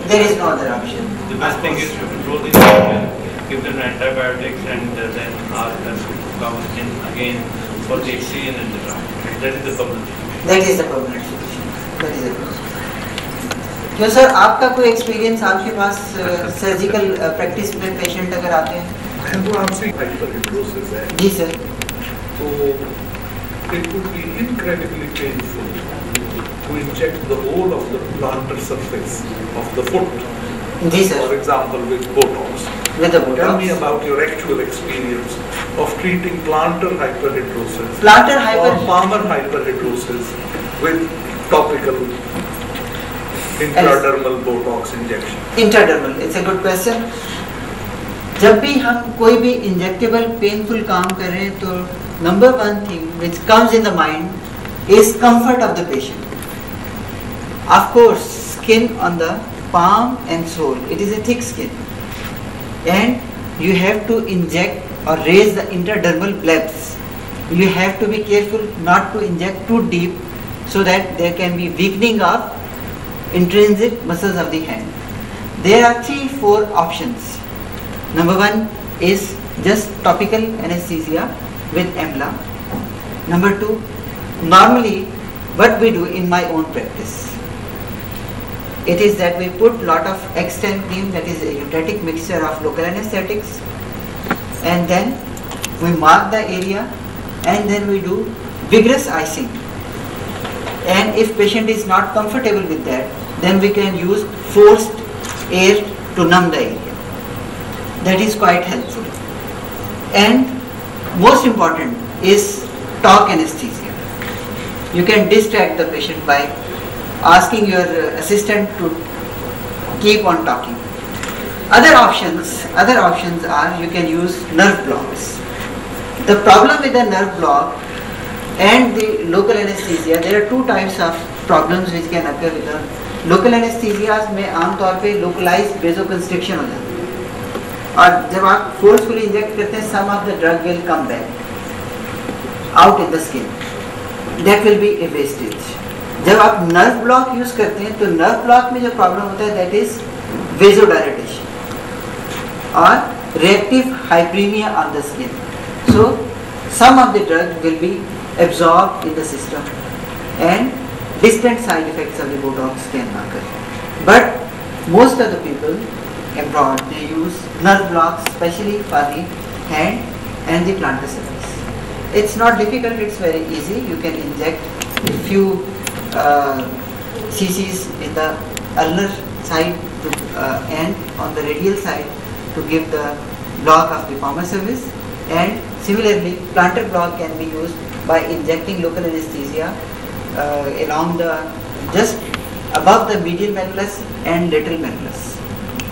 There is no other option. The best thing is to control the infection, give them antibiotics, and then ask them to come in again for the excision and the drug. That is the permanent solution. That is the permanent solution. That is the permanent. क्यों sir आपका कोई experience आपके पास surgical practice में patient अगर आते हैं तो आपसे हाइपरहिड्रोसिस है जी सर तो it would be incredibly painful to inject the whole of the plantar surface of the foot, जी sir for example with Botox. with the Tell me Botox about your actual experience of treating plantar hyperhidrosis plantar or hyper palmar hyperhidrosis with topical intradermal Botox injection. Intradermal it's a good question जब भी हम कोई भी injectable painful काम कर रहे हैं तो number one thing which comes in the mind is comfort of the patient of course skin on the palm and sole it is a thick skin and you have to inject or raise the intradermal blebs you have to be careful not to inject too deep so that there can be weakening of intrinsic muscles of the hand. There are 3-4 options. Number one is just topical anesthesia with amla. Number two, normally what we do in my own practice, it is that we put lot of X10 cream, that is a eutectic mixture of local anesthetics, and then we mark the area and then we do vigorous icing. And if patient is not comfortable with that, then we can use forced air to numb the area. That is quite helpful. And most important is talk anesthesia. You can distract the patient by asking your assistant to keep on talking. Other options are you can use nerve blocks. The problem with the nerve block and the local anesthesia, there are two types of problems which can occur with the local anesthesia में आमतौर पे localized vasoconstriction हो जाता है और जब आप forcefully inject करते हैं some of the drug will come back out in the skin. That will be a wastage. जब आप nerve block use करते हैं तो nerve block में जो problem होता है that is vasodilatation or reactive hyperemia on the skin. So some of the drug will be absorbed in the system and distant side effects of the Botox can occur. But most of the people abroad they use nerve blocks especially for the hand and the plantar surface. It's not difficult, it's very easy. You can inject a few cc's in the ulnar side to, and on the radial side to give the block of the palmar surface, and similarly plantar block can be used by injecting local anesthesia along the just above the medial malleus and lateral malleus.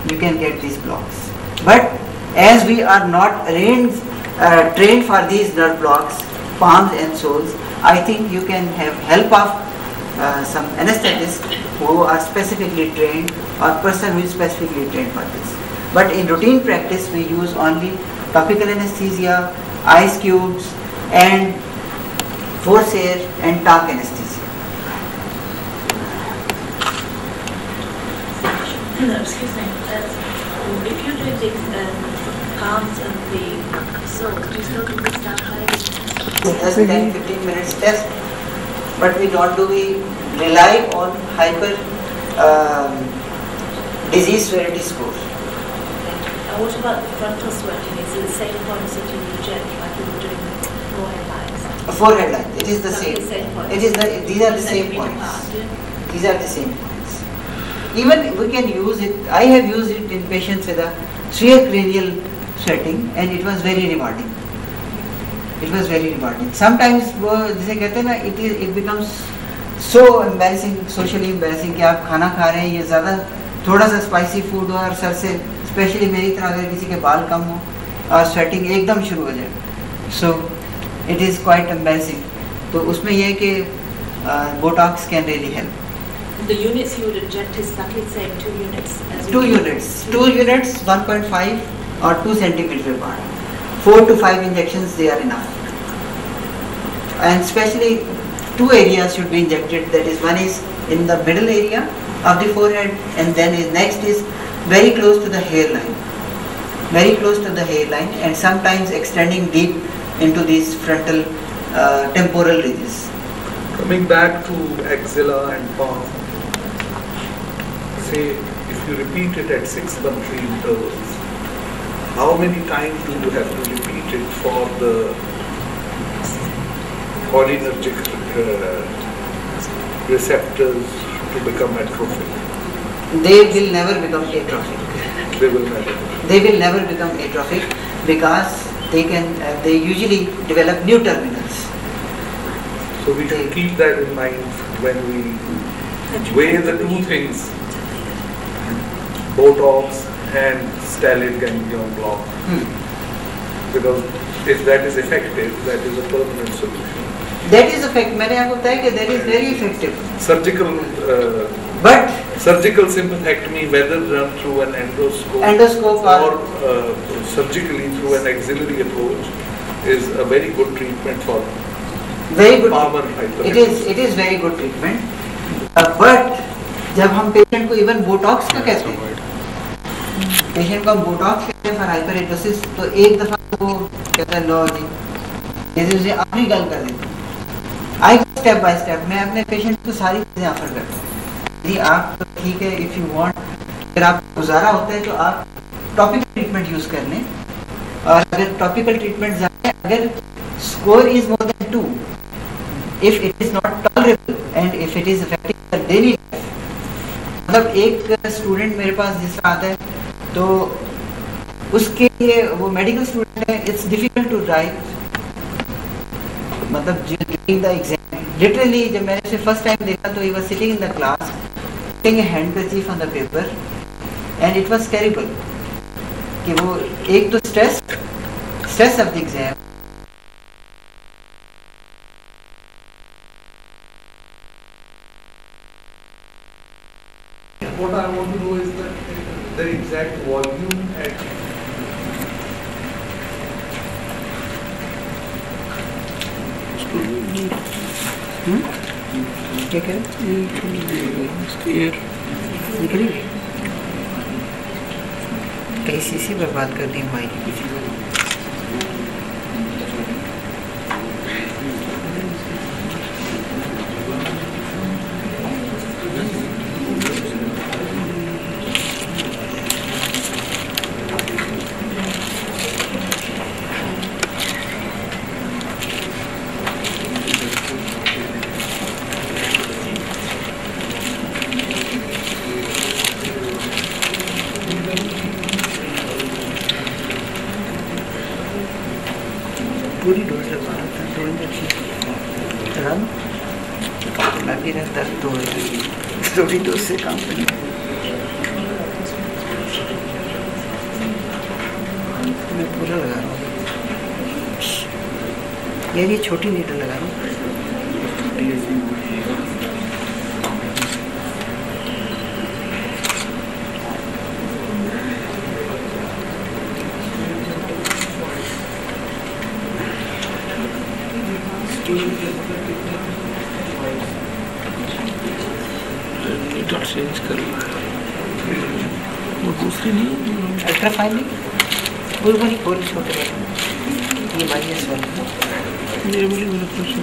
You can get these blocks. But as we are not trained for these nerve blocks, palms and soles, I think you can have help of some anesthetists who are specifically trained or person who is specifically trained for this. But in routine practice we use only topical anesthesia, ice cubes and force air and talk anesthesia. Excuse me. If you do the palms and the soles, do you still do the staff height? Just 10-15 minutes test, but we don't do. We rely on hyper disease severity score. And what about the frontal sweating? Is it the same points that you inject like you were doing with forehead lines? Forehead line, it is the Exactly same. the same points. It is these are the same Centimeter points. apart, yeah? These are the same points. Even we can use it. I have used it in patients with a severe cranial sweating, and it was very rewarding. It was very rewarding. Sometimes वो जैसे कहते हैं ना, it becomes so embarrassing, socially embarrassing कि आप खाना खा रहे हैं, ये ज़्यादा थोड़ा सा स्पाइसी फूड हो और सर से स्पेशली मेरी तरह अगर किसी के बाल कम हो और स्वेटिंग एकदम शुरू हो जाए, so it is quite embarrassing. तो उसमें ये है कि Botox can really help. The units you would inject is exactly the same, 2 units? As 2 units, 1.5 or 2 centimeter apart. 4 to 5 injections, they are enough. And especially 2 areas should be injected. That is, one is in the middle area of the forehead, and then next is very close to the hairline, very close to the hairline, and sometimes extending deep into these frontal temporal ridges. Coming back to axilla and palm, say if you repeat it at 6 monthly intervals, how many times do you have to repeat it for the cholinergic receptors to become atrophic? They will never become atrophic. They will never. They will never become atrophic because they usually develop new terminals. So we should keep that in mind when we weigh the two things, Botox and stellate ganglion block. Because if that is effective, that is a permanent solution. That is effective. मैंने आपको बताया कि that is very effective. Surgical sympathectomy, whether done through an endoscope or surgically through an axillary approach, is a very good treatment for palmar hypertension. It is very good treatment. But जब हम patient को even Botox का कहते हैं, patient को हम Botox कहते हैं फॉर हाइपरएटोसिस, तो एक दफा वो कहता है लो जी, जैसे उसे अपनी गल कर देते हैं। आई स्टेप बाय स्टेप मैं अपने पेशेंट को सारी चीजें ऑफर करता हूँ। यदि आप तो ठीक है, इफ यू वांट, अगर आप गुजारा होता है तो आप टॉपिकल ट्रीटमेंट यूज कर लें, और अगर टॉपिकल ट्रीटमेंट अगर score is more than 2, if it is not tolerable and if it is affecting the daily life, मतलब एक स्टूडेंट मेरे पास जिस तरह आता है तो उसके लिए वो मेडिकल स्टूडेंट है, इट्स डिफिकल्ट टू राइट, मतलब ड्यूरिंग द एग्जाम लिटरली जब मैंने उसे फर्स्ट टाइम देखा तो he was sitting in the class putting a handkerchief on the paper and it was terrible कि वो एक तो stress of the exam, what I want to know is the exact volume at क्या कह रहे निकली कई सीसी बर्बाद कर दी भाई की पीछे। पूरी डोज लगवाना था, 2 इंजेक्शन लगी रहा, दर्द तो थोड़ी डोज से काम करना। मैं पूरा लगा रहा हूँ यार, ये छोटी नीडल लगा रहा हूँ। चेंज कर वो दूसरी नहीं अल्ट्रा फाइन नहीं, वो बड़ी थोड़ी छोटे ये माइनस वाली ये बोली मेरा प्रश्न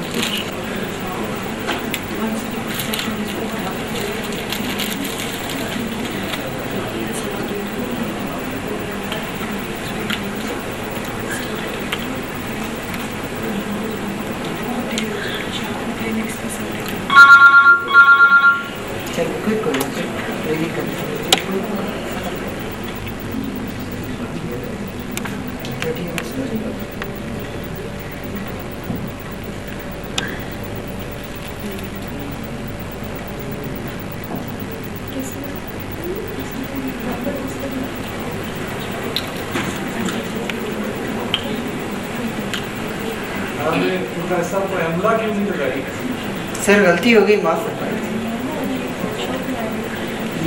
सर गलती हो गई, माफ कर।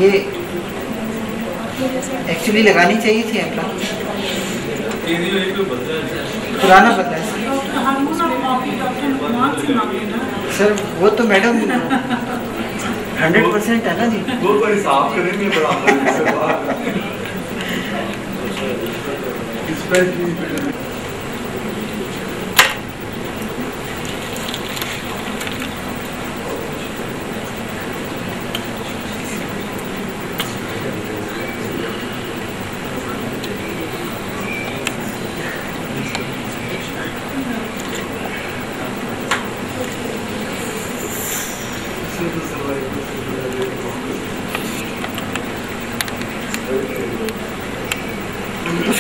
ये एक्चुअली लगानी चाहिए थी एम्पला, पुराना बदला है सर। वो तो मैडम 100% है ना जी। वो कोई साफ करेंगे बराबर से बाहर।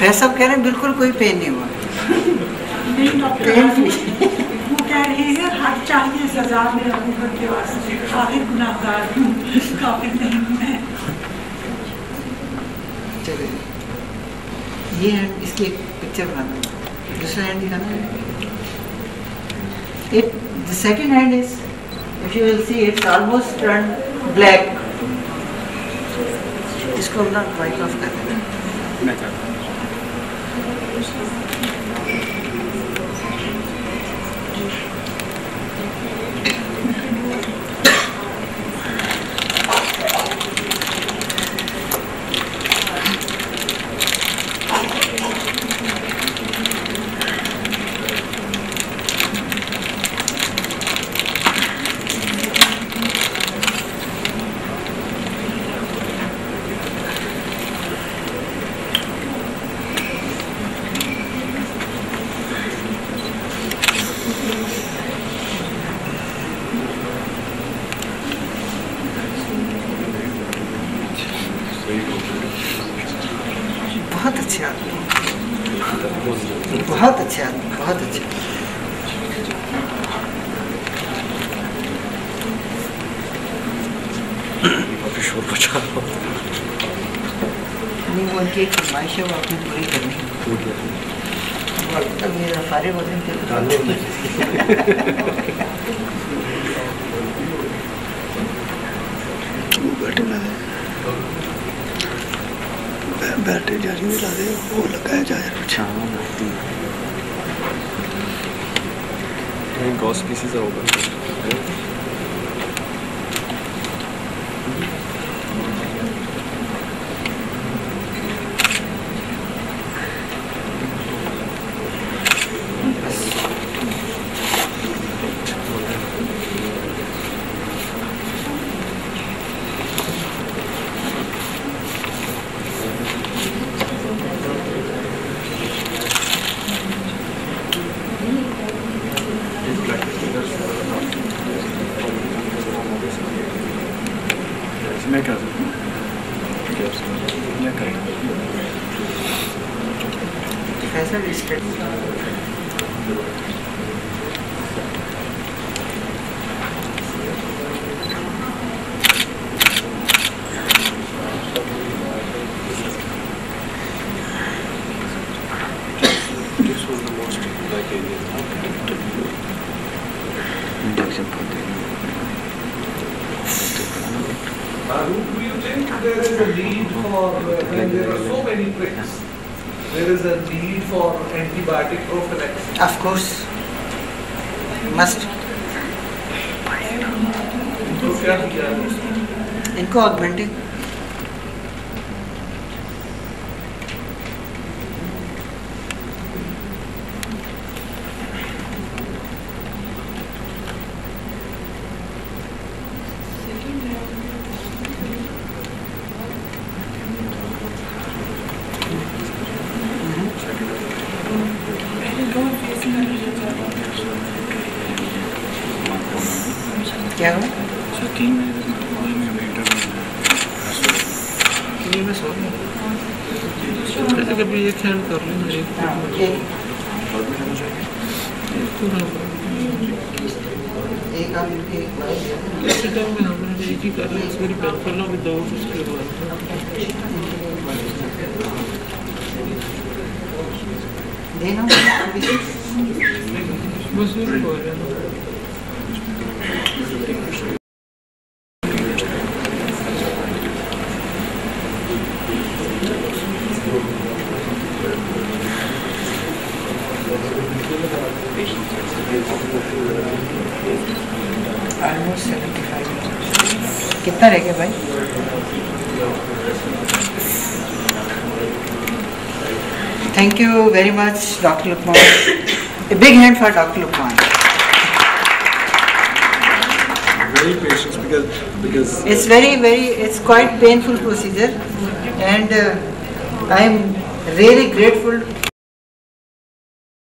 फैज साहब कह रहे हैं बिल्कुल कोई पेन नहीं हुआ। नहीं डॉक्टर, वो कह रहे हैं हर चाहिए सजा मेरा ऊपर के वास्ते, काफिर गुनाहगार हूँ, काफिर नहीं हूँ मैं। चलिए ये हैंड, इसकी एक पिक्चर बनाना, दूसरा हैंड दिखाना। It the second hand is, if you will see, it's almost turned black. इसको अपना वाइट ऑफ कर देना। बहुत अच्छे आदमी, बहुत अच्छे आदमी, बहुत अच्छे। नहीं, वो उनकी एक फरमाइश है, वो आपने पूरी करनी है। तब मेरा फारिग होते हैं बैटरी जारी में ला दे, वो लगा है चार्जर पीछे। गॉस किसी से होगा। मैं कर कैसा बिस्किट इंडक्शन पर Do you think there is a need for, when there are so many pricks, there is a need for antibiotic prophylaxis? Of course, must. तो क्या किया? इनको ऑगमेंटिंग क्या हुआ? सर 3 महीने में बेटर में सो जैसे कभी एक हैंड कर लो, एक आप इनके ऐसे टाइम में हमने एक ही कर लिया, मेरी पेंसिल ना भी दो उसके बाद देना बस ये हो गया। almost 75 years. कितना रह गया भाई? Thank you very much, Dr. Lukman. A big hand for Dr. Lukman. Very patient because it's quite painful procedure, and I am really grateful